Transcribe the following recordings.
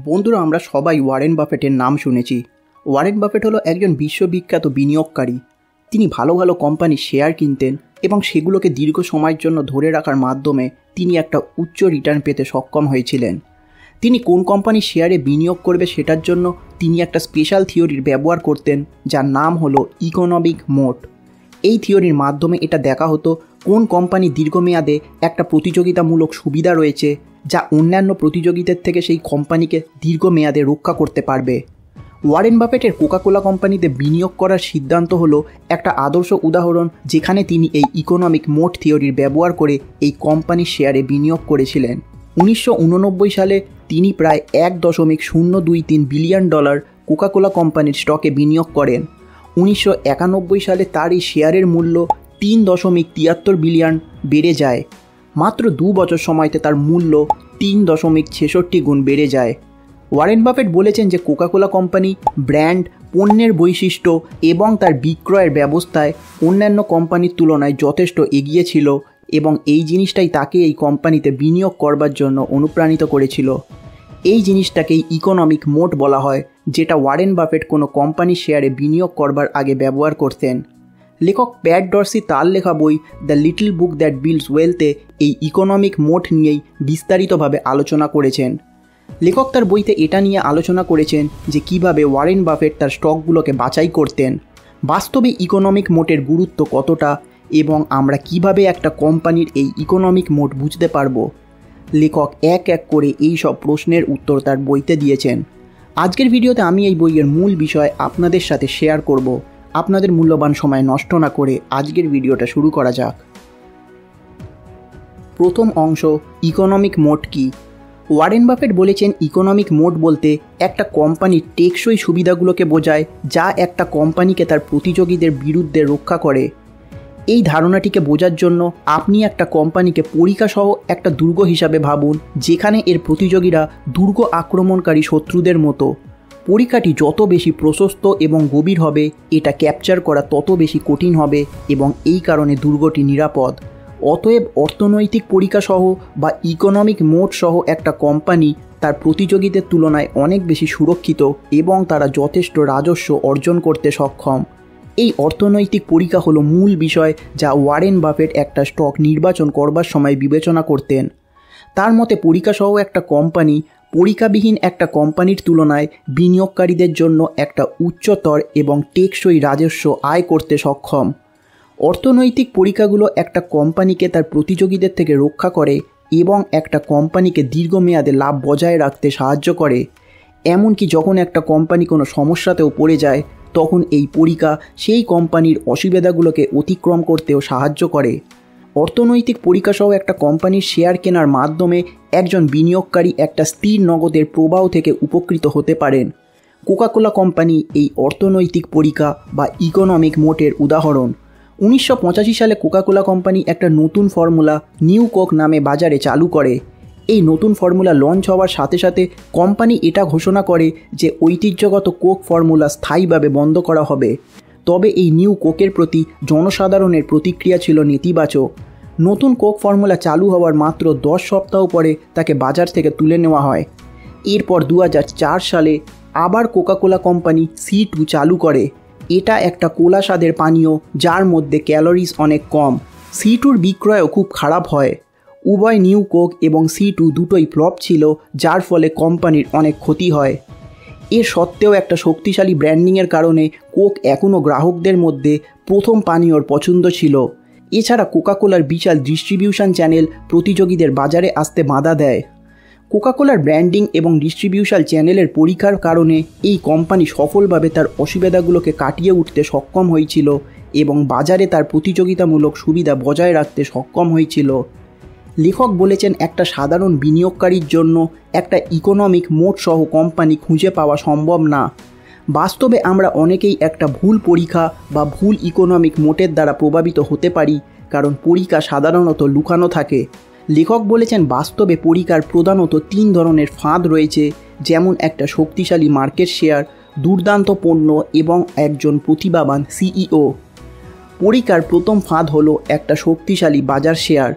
বন্ধুরা, আমরা সবাই ওয়ারেন বাফেটের নাম শুনেছি। ওয়ারেন বাফেট হলো একজন বিশ্ববিখ্যাত বিনিয়োগকারী। তিনি ভালো ভালো কোম্পানির শেয়ার কিনতেন এবং সেগুলোকে দীর্ঘ সময়ের জন্য ধরে রাখার মাধ্যমে তিনি একটা উচ্চ রিটার্ন পেতে সক্ষম হয়েছিলেন। তিনি কোন কোম্পানির শেয়ারে বিনিয়োগ করবে সেটার জন্য তিনি একটা স্পেশাল থিওরির ব্যবহার করতেন, যার নাম হলো ইকোনমিক মোট। এই থিওরির মাধ্যমে এটা দেখা হতো কোন কোম্পানি দীর্ঘমেয়াদে একটা প্রতিযোগিতামূলক সুবিধা রয়েছে যা অন্যান্য প্রতিযোগীদের থেকে সেই কোম্পানিকে দীর্ঘমেয়াদে রক্ষা করতে পারবে। ওয়ারেন বাফেটের কোকাকোলা কোম্পানিতে বিনিয়োগ করার সিদ্ধান্ত হলো একটা আদর্শ উদাহরণ, যেখানে তিনি এই ইকোনমিক মোট থিওরির ব্যবহার করে এই কোম্পানির শেয়ারে বিনিয়োগ করেছিলেন। 1989 সালে তিনি প্রায় $1.023 বিলিয়ন কোকাকোলা কোম্পানির স্টকে বিনিয়োগ করেন। 1991 সালে তার এই শেয়ারের মূল্য $3.73 বিলিয়ন বেড়ে যায়। মাত্র 2 বছর সময়তে তার মূল্য 3.66 গুণ বেড়ে যায়। ওয়ারেন বাফেট বলেছেন যে কোকাকোলা কোম্পানি ব্র্যান্ড, পণ্যের বৈশিষ্ট্য এবং তার বিক্রয়ের ব্যবস্থায় অন্যান্য কোম্পানির তুলনায় যথেষ্ট এগিয়ে ছিল এবং এই জিনিসটাই তাকে এই কোম্পানিতে বিনিয়োগ করবার জন্য অনুপ্রাণিত করেছিল। এই জিনিসটাকেই ইকোনমিক মোট বলা হয়, যেটা ওয়ারেন বাফেট কোনো কোম্পানির শেয়ারে বিনিয়োগ করবার আগে ব্যবহার করতেন। লেখক প্যাট ডরসি তার লেখা বই the little book that builds ওয়েলথে এই ইকোনমিক মোট নিয়েই বিস্তারিতভাবে আলোচনা করেছেন। লেখক তার বইতে এটা নিয়ে আলোচনা করেছেন যে কিভাবে ওয়ারেন বাফেট তার স্টকগুলোকে বাছাই করতেন, বাস্তবে ইকোনমিক মোটের গুরুত্ব কতটা এবং আমরা কিভাবে একটা কোম্পানির এই ইকোনমিক মোট বুঝতে পারবো। লেখক এক এক করে এই সব প্রশ্নের উত্তর তার বইতে দিয়েছেন। আজকের ভিডিওতে আমি এই বইয়ের মূল বিষয় আপনাদের সাথে শেয়ার করব। আপনাদের মূল্যবান সময় নষ্ট না করে আজকের ভিডিওটা শুরু করা যাক। প্রথম অংশ, ইকোনমিক মোট কি। ওয়ারেন বাফেট বলেছেন ইকোনমিক মোট বলতে একটা কোম্পানির টেকসই সুবিধাগুলোকে বোঝায়, যা একটা কোম্পানিকে তার প্রতিযোগীদের বিরুদ্ধে রক্ষা করে। এই ধারণাটিকে বোঝার জন্য আপনি একটা কোম্পানিকে পরিখাসহ একটা দুর্গ হিসাবে ভাবুন, যেখানে এর প্রতিযোগীরা দুর্গ আক্রমণকারী শত্রুদের মতো। পরিখাটি যত বেশি প্রশস্ত এবং গভীর হবে, এটা ক্যাপচার করা তত বেশি কঠিন হবে এবং এই কারণে দুর্গটি নিরাপদ। অতএব অর্থনৈতিক পরিখাসহ বা ইকোনমিক মোট সহ একটা কোম্পানি তার প্রতিযোগীদের তুলনায় অনেক বেশি সুরক্ষিত এবং তারা যথেষ্ট রাজস্ব অর্জন করতে সক্ষম। এই অর্থনৈতিক পরিখা হলো মূল বিষয় যা ওয়ারেন বাফেট একটা স্টক নির্বাচন করবার সময় বিবেচনা করতেন। তার মতে পরিখাসহ একটা কোম্পানি পরিখাবিহীন একটা কোম্পানির তুলনায় বিনিয়োগকারীদের জন্য একটা উচ্চতর এবং টেকসই রাজস্ব আয় করতে সক্ষম। অর্থনৈতিক পরিখাগুলো একটা কোম্পানিকে তার প্রতিযোগীদের থেকে রক্ষা করে এবং একটা কোম্পানিকে দীর্ঘমেয়াদে লাভ বজায় রাখতে সাহায্য করে। এমনকি যখন একটা কোম্পানি কোনো সমস্যাতেও পড়ে যায়, তখন এই পরিখা সেই কোম্পানির অসুবিধাগুলোকে অতিক্রম করতেও সাহায্য করে। অর্থনৈতিক পরিখাসহ একটা কোম্পানির শেয়ার কেনার মাধ্যমে একজন বিনিয়োগকারী একটা স্থির নগদের প্রবাহ থেকে উপকৃত হতে পারেন। কোকাকোলা কোম্পানি এই অর্থনৈতিক পরিখা বা ইকোনমিক মোটের উদাহরণ। 1985 সালে কোকাকোলা কোম্পানি একটা নতুন ফর্মুলা নিউ কোক নামে বাজারে চালু করে। এই নতুন ফর্মুলা লঞ্চ হওয়ার সাথে সাথে কোম্পানি এটা ঘোষণা করে যে ঐতিহ্যগত কোক ফর্মুলা স্থায়ীভাবে বন্ধ করা হবে। তবে এই নিউ কোকের প্রতি জনসাধারণের প্রতিক্রিয়া ছিল নেতিবাচক। নতুন কোক ফর্মুলা চালু হওয়ার মাত্র 10 সপ্তাহ পরে তাকে বাজার থেকে তুলে নেওয়া হয়। এরপর 2004 সালে আবার কোকাকোলা কোম্পানি C2 চালু করে। এটা একটা কোলা স্বাদের পানীয় যার মধ্যে ক্যালোরিজ অনেক কম। C2-র বিক্রয়ও খুব খারাপ হয়। উভয় নিউ কোক এবং C2 দুটোই ফ্লপ ছিল, যার ফলে কোম্পানির অনেক ক্ষতি হয়। এর সত্ত্বেও একটা শক্তিশালী ব্র্যান্ডিংয়ের কারণে কোক এখনও গ্রাহকদের মধ্যে প্রথম পানীয়র পছন্দ ছিল। এছাড়া কোকাকোলার বিশাল ডিস্ট্রিবিউশন চ্যানেল প্রতিযোগীদের বাজারে আসতে বাধা দেয়। কোকাকোলার ব্র্যান্ডিং এবং ডিস্ট্রিবিউশন চ্যানেলের পরীক্ষার কারণে এই কোম্পানি সফলভাবে তার অসুবিধাগুলোকে কাটিয়ে উঠতে সক্ষম হয়েছিল এবং বাজারে তার প্রতিযোগিতামূলক সুবিধা বজায় রাখতে সক্ষম হয়েছিল। লেখক বলেছেন একটা সাধারণ বিনিয়োগকারীর জন্য একটা ইকোনমিক মোট সহ কোম্পানি খুঁজে পাওয়া সম্ভব না। বাস্তবে আমরা অনেকেই একটা ভুল পরিখা বা ভুল ইকোনমিক মোটের দ্বারা প্রভাবিত হতে পারি, কারণ পরিখা সাধারণত লুকানো থাকে। লেখক বলেছেন বাস্তবে পরিখার প্রধানত 3 ধরনের ফাঁদ রয়েছে, যেমন একটা শক্তিশালী মার্কেট শেয়ার, দুর্দান্ত পণ্য এবং একজন প্রতিভাবান সিইও। পরিখার প্রথম ফাঁদ হলো একটা শক্তিশালী বাজার শেয়ার।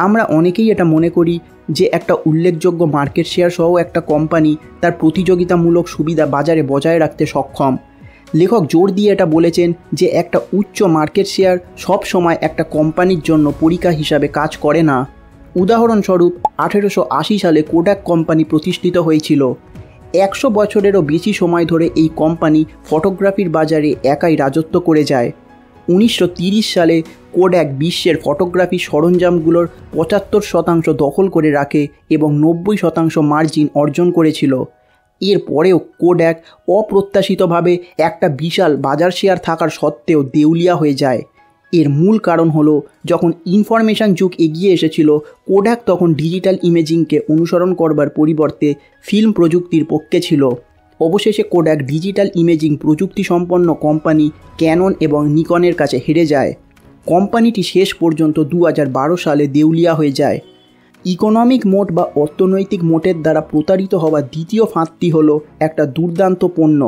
আমরা অনেকেই এটা মনে করি যে একটা উল্লেখযোগ্য মার্কেট শেয়ার সহ একটা কোম্পানি তার প্রতিযোগিতামূলক সুবিধা বাজারে বজায় রাখতে সক্ষম। লেখক জোর দিয়ে এটা বলেছেন যে একটা উচ্চ মার্কেট শেয়ার সব সময় একটা কোম্পানির জন্য পরীক্ষা হিসাবে কাজ করে না। উদাহরণস্বরূপ 1880 সালে কোডাক কোম্পানি প্রতিষ্ঠিত হয়েছিল। 100 বছরেরও বেশি সময় ধরে এই কোম্পানি ফটোগ্রাফির বাজারে একাই রাজত্ব করে যায়। 1930 সালে কোডাক বিশ্বের ফটোগ্রাফি সরঞ্জামগুলোর 75% দখল করে রাখে এবং 90% মার্জিন অর্জন করেছিল। এরপরেও কোডাক অপ্রত্যাশিতভাবে একটা বিশাল বাজার শেয়ার থাকার সত্ত্বেও দেউলিয়া হয়ে যায়। এর মূল কারণ হলো যখন ইনফরমেশন যুগ এগিয়ে এসেছিল, কোডাক তখন ডিজিটাল ইমেজিংকে অনুসরণ করবার পরিবর্তে ফিল্ম প্রযুক্তির পক্ষে ছিল। অবশেষে কোডাক ডিজিটাল ইমেজিং প্রযুক্তি সম্পন্ন কোম্পানি ক্যানন এবং নিকনের কাছে হেরে যায়। কোম্পানিটি শেষ পর্যন্ত 2012 সালে দেউলিয়া হয়ে যায়। ইকোনমিক মোড বা অর্থনৈতিক মোটের দ্বারা প্রতারিত হওয়া দ্বিতীয় ফাঁদটি হলো একটা দুর্দান্ত পণ্য।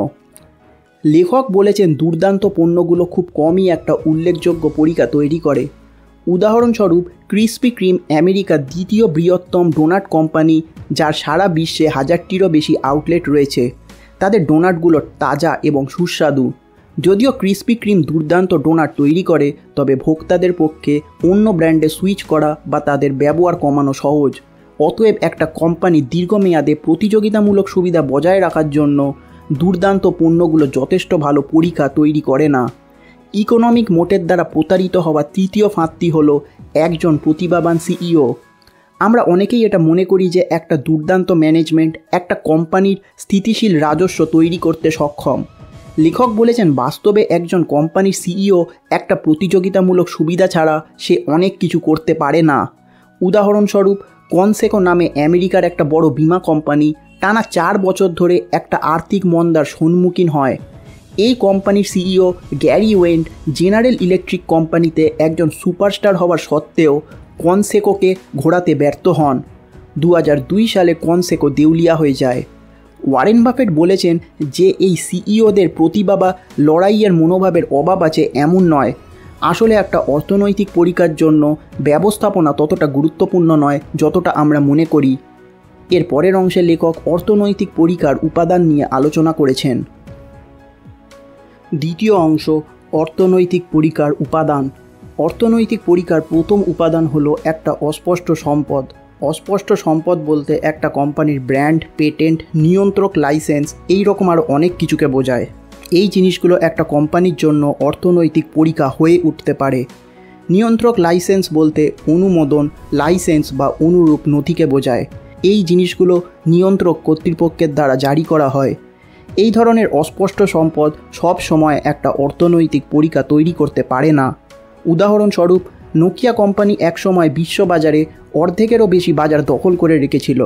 লেখক বলেছেন দুর্দান্ত পণ্যগুলো খুব কমই একটা উল্লেখযোগ্য পরীক্ষা তৈরি করে। উদাহরণস্বরূপ ক্রিসপি ক্রিম আমেরিকার দ্বিতীয় বৃহত্তম ডোনাট কোম্পানি, যার সারা বিশ্বে 1000টিরও বেশি আউটলেট রয়েছে। তাদের ডোনাটগুলো তাজা এবং সুস্বাদু। যদিও ক্রিসপি ক্রিম দুর্দান্ত ডোনাট তৈরি করে, তবে ভোক্তাদের পক্ষে অন্য ব্র্যান্ডে সুইচ করা বা তাদের ব্যবহার কমানো সহজ। অতএব একটা কোম্পানি দীর্ঘমেয়াদে প্রতিযোগিতামূলক সুবিধা বজায় রাখার জন্য দুর্দান্ত পণ্যগুলো যথেষ্ট ভালো পরীক্ষা তৈরি করে না। ইকোনমিক মোটের দ্বারা প্রতারিত হওয়া তৃতীয় ফাঁদটি হলো একজন প্রতিভাবান সিইও। আমরা অনেকেই এটা মনে করি যে একটা দুর্দান্ত ম্যানেজমেন্ট একটা কোম্পানির স্থিতিশীল রাজস্ব তৈরি করতে সক্ষম। লেখক বলেছেন বাস্তবে একজন কোম্পানির সিইও একটা প্রতিযোগিতামূলক সুবিধা ছাড়া সে অনেক কিছু করতে পারে না। উদাহরণস্বরূপ কনসেকো নামে আমেরিকার একটা বড় বীমা কোম্পানি টানা 4 বছর ধরে একটা আর্থিক মন্দার সম্মুখীন হয়। এই কোম্পানির CEO Gary Wendt General Electric কোম্পানিতে একজন সুপারস্টার হওয়ার সত্ত্বেও কনসেকোকে ঘোরাতে ব্যর্থ হন। 2002 সালে কনসেকো দেউলিয়া হয়ে যায়। ওয়ারেন বাফেট বলেছেন যে এই সিইওদের প্রতিভা বা লড়াইয়ের মনোভাবের অভাব আছে এমন নয়। আসলে একটা অর্থনৈতিক পরীক্ষার জন্য ব্যবস্থাপনা ততটা গুরুত্বপূর্ণ নয় যতটা আমরা মনে করি। এর পরের অংশে লেখক অর্থনৈতিক পরীক্ষার উপাদান নিয়ে আলোচনা করেছেন। দ্বিতীয় অংশ, অর্থনৈতিক পরীক্ষার উপাদান। অর্থনৈতিক পরীক্ষার প্রথম উপাদান হলো একটা অস্পষ্ট সম্পদ। অস্পষ্ট সম্পদ বলতে একটা কোম্পানির ব্র্যান্ড, পেটেন্ট, নিয়ন্ত্রক, লাইসেন্স, এই রকম আরও অনেক কিছুকে বোঝায়। এই জিনিসগুলো একটা কোম্পানির জন্য অর্থনৈতিক পরীক্ষা হয়ে উঠতে পারে। নিয়ন্ত্রক লাইসেন্স বলতে অনুমোদন, লাইসেন্স বা অনুরূপ নথিকে বোঝায়। এই জিনিসগুলো নিয়ন্ত্রক কর্তৃপক্ষের দ্বারা জারি করা হয়। এই ধরনের অস্পষ্ট সম্পদ সব সময় একটা অর্থনৈতিক পরীক্ষা তৈরি করতে পারে না। উদাহরণস্বরূপ নোকিয়া কোম্পানি একসময় বিশ্ববাজারে অর্ধেকেরও বেশি বাজার দখল করে রেখেছিল,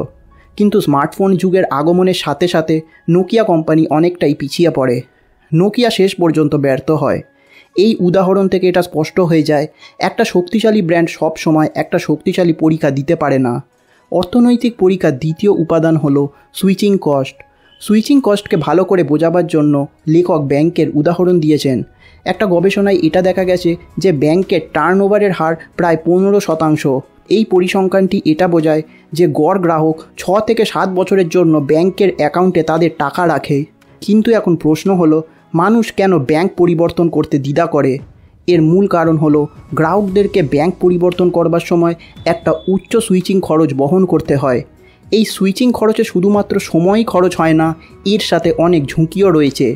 কিন্তু স্মার্টফোন যুগের আগমনের সাথে সাথে নোকিয়া কোম্পানি অনেকটাই পিছিয়ে পড়ে। নোকিয়া শেষ পর্যন্ত ব্যর্থ হয়। এই উদাহরণ থেকে এটা স্পষ্ট হয়ে যায় একটা শক্তিশালী ব্র্যান্ড সব সময় একটা শক্তিশালী পরীক্ষা দিতে পারে না। অর্থনৈতিক পরীক্ষার দ্বিতীয় উপাদান হলো সুইচিং কস্ট। সুইচিং কস্টকে ভালো করে বোঝাবার জন্য লেখক ব্যাংকের উদাহরণ দিয়েছেন। একটা গবেষণায় এটা দেখা গেছে যে ব্যাংকের টার্নওভারের হার প্রায় 15%। এই পরিসংখ্যানটি এটা বোঝায় যে গড় গ্রাহক 6 থেকে 7 বছরের জন্য ব্যাংকের অ্যাকাউন্টে তাদের টাকা রাখে। কিন্তু এখন প্রশ্ন হলো, মানুষ কেন ব্যাংক পরিবর্তন করতে দ্বিধা করে? এর মূল কারণ হলো গ্রাহকদেরকে ব্যাংক পরিবর্তন করবার সময় একটা উচ্চ সুইচিং খরচ বহন করতে হয়। এই সুইচিং খরচে শুধুমাত্র সময়ই খরচ হয় না, এর সাথে অনেক ঝুঁকিও রয়েছে।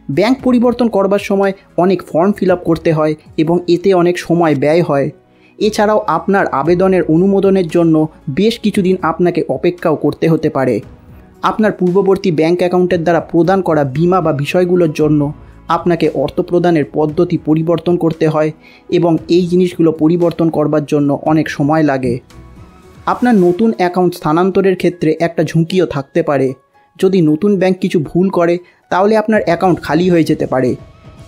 ব্যাংক পরিবর্তন করবার সময় অনেক ফর্ম ফিল আপ করতে হয় এবং এতে অনেক সময় ব্যয় হয়। এছাড়াও আপনার আবেদনের অনুমোদনের জন্য বেশ কিছুদিন আপনাকে অপেক্ষাও করতে হতে পারে। আপনার পূর্ববর্তী ব্যাংক অ্যাকাউন্টের দ্বারা প্রদান করা বীমা বা বিষয়গুলোর জন্য আপনাকে অর্থ প্রদানের পদ্ধতি পরিবর্তন করতে হয় এবং এই জিনিসগুলো পরিবর্তন করবার জন্য অনেক সময় লাগে। আপনার নতুন অ্যাকাউন্ট স্থানান্তরের ক্ষেত্রে একটা ঝুঁকিও থাকতে পারে। যদি নতুন ব্যাংক কিছু ভুল করে তাহলে আপনার অ্যাকাউন্ট খালি হয়ে যেতে পারে।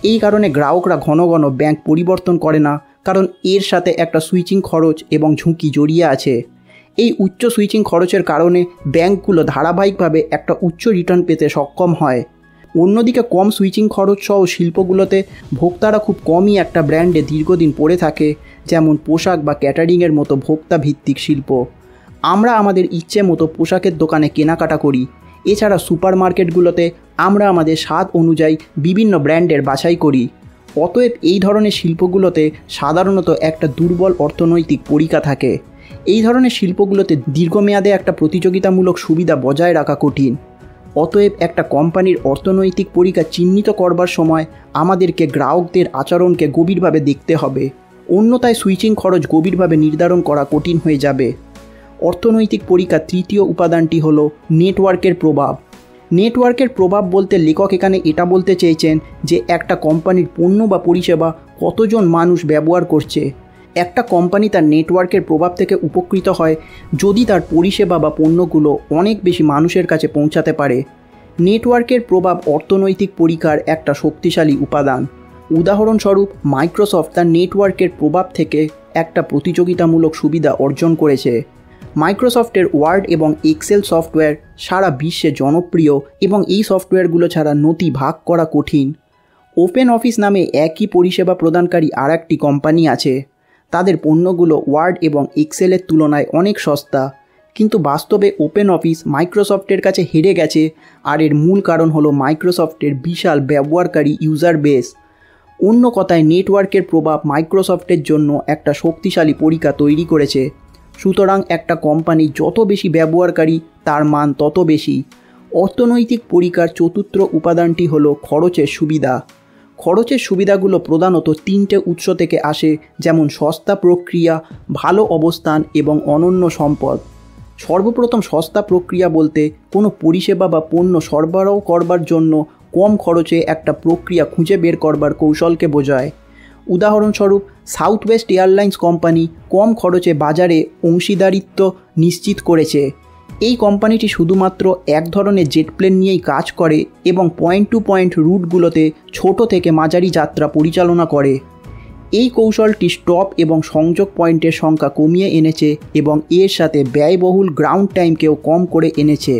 এই কারণে গ্রাহকরা ঘন ঘন ব্যাংক পরিবর্তন করে না, কারণ এর সাথে একটা সুইচিং খরচ এবং ঝুঁকি জড়িয়ে আছে। এই উচ্চ সুইচিং খরচের কারণে ব্যাংকগুলো ধারাবাহিকভাবে একটা উচ্চ রিটার্ন পেতে সক্ষম হয়। অন্যদিকে কম সুইচিং খরচ সহ শিল্পগুলোতে ভোক্তারা খুব কমই একটা ব্র্যান্ডে দীর্ঘদিন পড়ে থাকে, যেমন পোশাক বা ক্যাটারিংয়ের মতো ভোক্তা ভিত্তিক শিল্প। আমরা আমাদের ইচ্ছে মতো পোশাকের দোকানে কেনাকাটা করি। এছাড়া সুপার মার্কেটগুলোতে আমরা আমাদের স্বাদ অনুযায়ী বিভিন্ন ব্র্যান্ডের বাছাই করি। অতএব এই ধরনের শিল্পগুলোতে সাধারণত একটা দুর্বল অর্থনৈতিক পরিকা থাকে। এই ধরনের শিল্পগুলোতে দীর্ঘমেয়াদে একটা প্রতিযোগিতামূলক সুবিধা বজায় রাখা কঠিন। অতএব একটা কোম্পানির অর্থনৈতিক পরিকা চিহ্নিত করবার সময় আমাদেরকে গ্রাহকদের আচরণকে গভীরভাবে দেখতে হবে, অন্যথায় সুইচিং খরচ গভীরভাবে নির্ধারণ করা কঠিন হয়ে যাবে। অর্থনৈতিক পরিকার তৃতীয় উপাদানটি হল নেটওয়ার্কের প্রভাব। নেটওয়ার্কের প্রভাব বলতে লেখক এখানে এটা বলতে চেয়েছেন যে একটা কোম্পানির পণ্য বা পরিষেবা কতজন মানুষ ব্যবহার করছে। একটা কোম্পানি তার নেটওয়ার্কের প্রভাব থেকে উপকৃত হয় যদি তার পরিষেবা বা পণ্যগুলো অনেক বেশি মানুষের কাছে পৌঁছাতে পারে। নেটওয়ার্কের প্রভাব অর্থনৈতিক পরিকার একটা শক্তিশালী উপাদান। উদাহরণস্বরূপ মাইক্রোসফট তার নেটওয়ার্কের প্রভাব থেকে একটা প্রতিযোগিতামূলক সুবিধা অর্জন করেছে। মাইক্রোসফটের ওয়ার্ড এবং এক্সেল সফটওয়্যার সারা বিশ্বে জনপ্রিয় এবং এই সফটওয়্যারগুলো ছাড়া নথি ভাগ করা কঠিন। ওপেন অফিস নামে একই পরিষেবা প্রদানকারী আরেকটি কোম্পানি আছে। তাদের পণ্যগুলো ওয়ার্ড এবং এক্সেলের তুলনায় অনেক সস্তা, কিন্তু বাস্তবে ওপেন অফিস মাইক্রোসফটের কাছে হেরে গেছে। আর এর মূল কারণ হলো মাইক্রোসফটের বিশাল ব্যবহারকারী ইউজার বেস। অন্য কথায় নেটওয়ার্কের প্রভাব মাইক্রোসফটের জন্য একটা শক্তিশালী পরিকা তৈরি করেছে। সুতরাং একটা কোম্পানি যত বেশি ব্যবহারকারী তার মান তত বেশি। অর্থনৈতিক পরিকার চতুর্থ উপাদানটি হলো খরচের সুবিধা। খরচের সুবিধাগুলো প্রধানত তিনটে উৎস থেকে আসে, যেমন সস্তা প্রক্রিয়া, ভালো অবস্থান এবং অনন্য সম্পদ। সর্বপ্রথম সস্তা প্রক্রিয়া বলতে কোনো পরিষেবা বা পণ্য সরবরাহ করবার জন্য কম খরচে একটা প্রক্রিয়া খুঁজে বের করবার কৌশলকে বোঝায়। উদাহরণস্বরূপ সাউথ ওয়েস্ট এয়ারলাইন্স কোম্পানি কম খরচে বাজারে অংশীদারিত্ব নিশ্চিত করেছে। এই কোম্পানিটি শুধুমাত্র এক ধরনের জেট প্লেন নিয়েই কাজ করে এবং পয়েন্ট টু পয়েন্ট রুটগুলোতে ছোট থেকে মাঝারি যাত্রা পরিচালনা করে। এই কৌশলটি স্টপ এবং সংযোগ পয়েন্টের সংখ্যা কমিয়ে এনেছে এবং এর সাথে ব্যয়বহুল গ্রাউন্ড টাইমকেও কম করে এনেছে।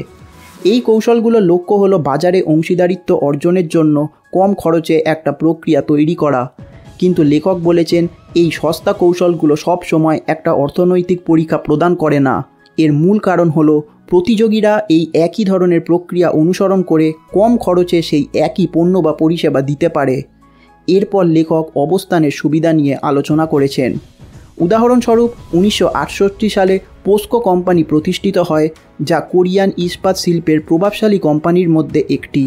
এই কৌশলগুলোর লক্ষ্য হলো বাজারে অংশীদারিত্ব অর্জনের জন্য কম খরচে একটা প্রক্রিয়া তৈরি করা। কিন্তু লেখক বলেছেন এই সস্তা কৌশলগুলো সব সময় একটা অর্থনৈতিক পরিকা প্রদান করে না। এর মূল কারণ হলো প্রতিযোগীরা এই একই ধরনের প্রক্রিয়া অনুসরণ করে কম খরচে সেই একই পণ্য বা পরিষেবা দিতে পারে। এরপর লেখক অবস্থানের সুবিধা নিয়ে আলোচনা করেছেন। উদাহরণস্বরূপ 1968 সালে পোস্কো কোম্পানি প্রতিষ্ঠিত হয়, যা কোরিয়ান ইস্পাত শিল্পের প্রভাবশালী কোম্পানির মধ্যে একটি।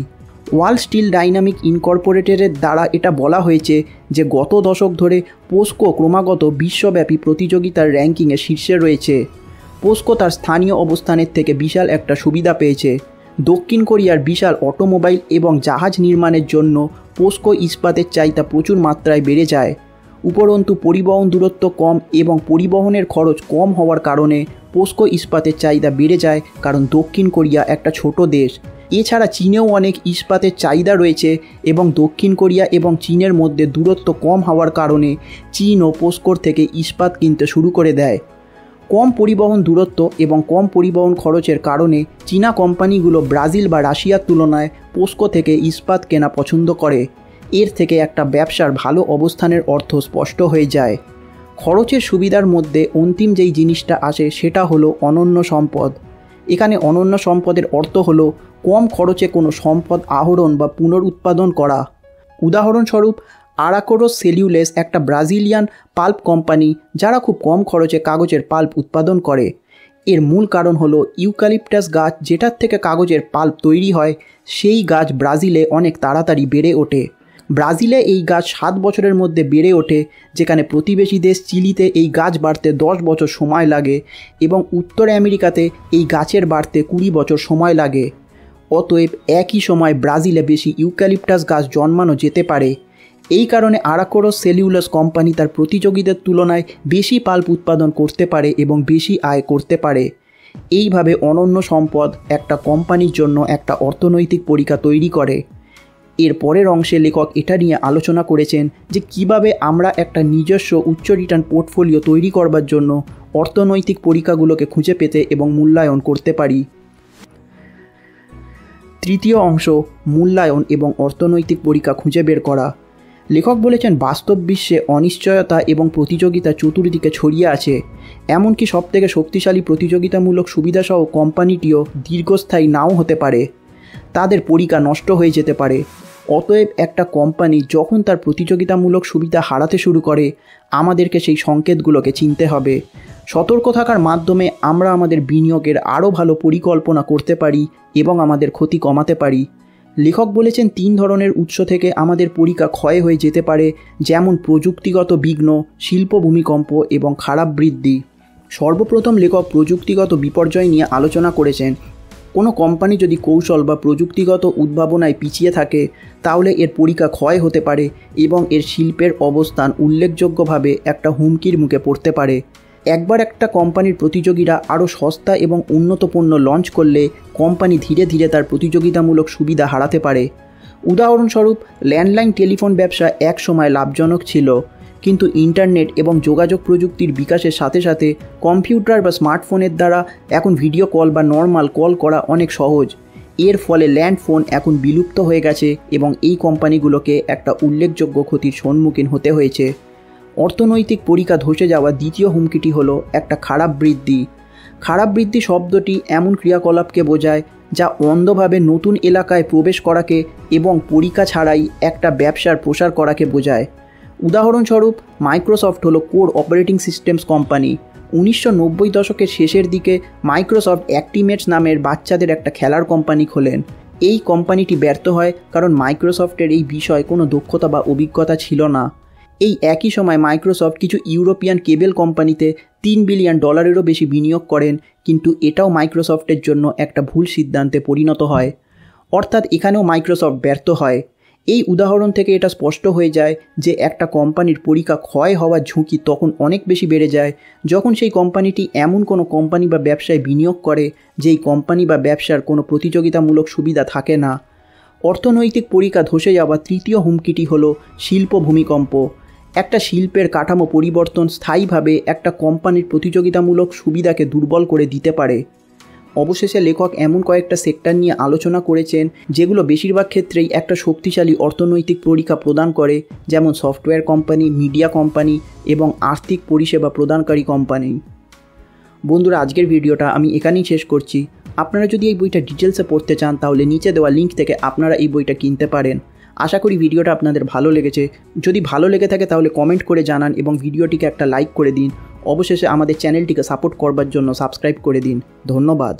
ওয়ার্ল্ড স্টিল ডাইনামিক ইনকর্পোরেটেডের দ্বারা এটা বলা হয়েছে যে গত দশক ধরে পোস্কো ক্রমাগত বিশ্বব্যাপী প্রতিযোগিতার র্যাঙ্কিংয়ে শীর্ষে রয়েছে। পোস্কো তার স্থানীয় অবস্থানের থেকে বিশাল একটা সুবিধা পেয়েছে। দক্ষিণ কোরিয়ার বিশাল অটোমোবাইল এবং জাহাজ নির্মাণের জন্য পোস্কো ইস্পাতের চাহিদা প্রচুর মাত্রায় বেড়ে যায়। উপরন্তু পরিবহন দূরত্ব কম এবং পরিবহনের খরচ কম হওয়ার কারণে পোস্কো ইস্পাতের চাহিদা বেড়ে যায়, কারণ দক্ষিণ কোরিয়া একটা ছোট দেশ। এছাড়া চীনেও অনেক ইস্পাতের চাহিদা রয়েছে এবং দক্ষিণ কোরিয়া এবং চীনের মধ্যে দূরত্ব কম হওয়ার কারণে চীনও পোস্কোর থেকে ইস্পাত কিনতে শুরু করে দেয়। কম পরিবহন দূরত্ব এবং কম পরিবহন খরচের কারণে চীনা কোম্পানিগুলো ব্রাজিল বা রাশিয়ার তুলনায় পোস্কো থেকে ইস্পাত কেনা পছন্দ করে। এর থেকে একটা ব্যবসার ভালো অবস্থানের অর্থ স্পষ্ট হয়ে যায়। খরচের সুবিধার মধ্যে অন্তিম যেই জিনিসটা আসে সেটা হলো অনন্য সম্পদ। এখানে অনন্য সম্পদের অর্থ হলো কম খরচে কোনো সম্পদ আহরণ বা পুনরুৎপাদন করা। উদাহরণস্বরূপ আরাকোরোস সেলুলোজ একটা ব্রাজিলিয়ান পাল্প কোম্পানি, যারা খুব কম খরচে কাগজের পাল্প উৎপাদন করে। এর মূল কারণ হলো ইউক্যালিপটাস গাছ যেটার থেকে কাগজের পাল্প তৈরি হয়, সেই গাছ ব্রাজিলে অনেক তাড়াতাড়ি বেড়ে ওঠে। ব্রাজিলে এই গাছ 7 বছরের মধ্যে বেড়ে ওঠে, যেখানে প্রতিবেশী দেশ চিলিতে এই গাছ বাড়তে 10 বছর সময় লাগে এবং উত্তর আমেরিকাতে এই গাছের বাড়তে 20 বছর সময় লাগে। অতএব একই সময় ব্রাজিলে বেশি ইউক্যালিপটাস গাছ জন্মানো যেতে পারে। এই কারণে আরাকোরোস সেলুলোজ কোম্পানি তার প্রতিযোগীদের তুলনায় বেশি পাল্প উৎপাদন করতে পারে এবং বেশি আয় করতে পারে। এইভাবে অনন্য সম্পদ একটা কোম্পানির জন্য একটা অর্থনৈতিক পরিকা তৈরি করে। এর পরের অংশে লেখক এটা নিয়ে আলোচনা করেছেন যে কিভাবে আমরা একটা নিজস্ব উচ্চ রিটার্ন পোর্টফোলিও তৈরি করবার জন্য অর্থনৈতিক পরিকাগুলোকে খুঁজে পেতে এবং মূল্যায়ন করতে পারি। তৃতীয় অংশ, মূল্যায়ন এবং অর্থনৈতিক পরিকা খুঁজে বের করা। লেখক বলেছেন বাস্তব বিশ্বে অনিশ্চয়তা এবং প্রতিযোগিতা চতুর্দিকে ছড়িয়ে আছে, এমনকি সবথেকে শক্তিশালী প্রতিযোগিতামূলক সুবিধাসহ কোম্পানিটিও দীর্ঘস্থায়ী নাও হতে পারে, তাদের পরিকা নষ্ট হয়ে যেতে পারে। অতএব একটা কোম্পানি যখন তার প্রতিযোগিতামূলক সুবিধা হারাতে শুরু করে, আমাদেরকে সেই সংকেতগুলোকে চিনতে হবে। সতর্ক থাকার মাধ্যমে আমরা আমাদের বিনিয়োগের আরও ভালো পরিকল্পনা করতে পারি এবং আমাদের ক্ষতি কমাতে পারি। লেখক বলেছেন 3 ধরনের উৎস থেকে আমাদের পরিকা ক্ষয় হয়ে যেতে পারে, যেমন প্রযুক্তিগত বিঘ্ন, শিল্প ভূমিকম্প এবং খারাপ বৃদ্ধি। সর্বপ্রথম লেখক প্রযুক্তিগত বিপর্যয় নিয়ে আলোচনা করেছেন। কোনো কোম্পানি যদি কৌশল বা প্রযুক্তিগত উদ্ভাবনায় পিছিয়ে থাকে, তাহলে এর পরিকা ক্ষয় হতে পারে এবং এর শিল্পের অবস্থান উল্লেখযোগ্যভাবে একটা হুমকির মুখে পড়তে পারে। একবার একটা কোম্পানির প্রতিযোগীরা আরও সস্তা এবং উন্নত পণ্য লঞ্চ করলে কোম্পানি ধীরে ধীরে তার প্রতিযোগিতামূলক সুবিধা হারাতে পারে। উদাহরণস্বরূপ, ল্যান্ডলাইন টেলিফোন ব্যবসা এক সময় লাভজনক ছিল, কিন্তু ইন্টারনেট এবং যোগাযোগ প্রযুক্তির বিকাশের সাথে সাথে কম্পিউটার বা স্মার্টফোনের দ্বারা এখন ভিডিও কল বা নর্মাল কল করা অনেক সহজ। এর ফলে ল্যান্ডফোন এখন বিলুপ্ত হয়ে গেছে এবং এই কোম্পানিগুলোকে একটা উল্লেখযোগ্য ক্ষতির সম্মুখীন হতে হয়েছে। অর্থনৈতিক পরিকা ধসে যাওয়া দ্বিতীয় হুমকিটি হলো একটা খারাপ বৃদ্ধি। খারাপ বৃদ্ধি শব্দটি এমন ক্রিয়াকলাপকে বোঝায় যা অন্ধভাবে নতুন এলাকায় প্রবেশ করাকে এবং পরিকা ছাড়াই একটা ব্যবসার প্রসার করাকে বোঝায়। উদাহরণস্বরূপ, মাইক্রোসফট হলো কোর অপারেটিং সিস্টেমস কোম্পানি। 1990 দশকের শেষের দিকে মাইক্রোসফট অ্যাক্টিমেটস নামের বাচ্চাদের একটা খেলার কোম্পানি খোলেন। এই কোম্পানিটি ব্যর্থ হয় কারণ মাইক্রোসফটের এই বিষয়ে কোনো দক্ষতা বা অভিজ্ঞতা ছিল না। এই একই সময় মাইক্রোসফট কিছু ইউরোপিয়ান কেবল কোম্পানিতে $3 বিলিয়ন বেশি বিনিয়োগ করেন, কিন্তু এটাও মাইক্রোসফটের জন্য একটা ভুল সিদ্ধান্তে পরিণত হয়। অর্থাৎ এখানেও মাইক্রোসফট ব্যর্থ হয়। এই উদাহরণ থেকে এটা স্পষ্ট হয়ে যায় যে একটা কোম্পানির পরিকা ক্ষয় হওয়ার ঝুঁকি তখন অনেক বেশি বেড়ে যায় যখন সেই কোম্পানিটি এমন কোনো কোম্পানি বা ব্যবসায় বিনিয়োগ করে যেই কোম্পানি বা ব্যবসার কোনো প্রতিযোগিতামূলক সুবিধা থাকে না। অর্থনৈতিক পরিকা ধসে যাওয়া তৃতীয় হুমকিটি হলো শিল্প ভূমিকম্প। একটা শিল্পের কাঠামো পরিবর্তন স্থায়ীভাবে একটা কোম্পানির প্রতিযোগিতামূলক সুবিধাকে দুর্বল করে দিতে পারে। অবশেষে লেখক এমন কয়েকটা সেক্টর নিয়ে আলোচনা করেছেন যেগুলো বেশিরভাগ ক্ষেত্রেই একটা শক্তিশালী অর্থনৈতিক পরিকা প্রদান করে, যেমন সফটওয়্যার কোম্পানি, মিডিয়া কোম্পানি এবং আর্থিক পরিষেবা প্রদানকারী কোম্পানি। বন্ধুরা, আজকের ভিডিওটা আমি এখানেই শেষ করছি। আপনারা যদি এই বইটা ডিটেলসে পড়তে চান তাহলে নিচে দেওয়া লিঙ্ক থেকে আপনারা এই বইটা কিনতে পারেন। আশা করি ভিডিওটা আপনাদের ভালো লেগেছে। যদি ভালো লেগে থাকে তাহলে কমেন্ট করে জানান এবং ভিডিওটিকে একটা লাইক করে দিন। অবশেষে আমাদের চ্যানেলটিকে সাপোর্ট করবার জন্য সাবস্ক্রাইব করে দিন। ধন্যবাদ।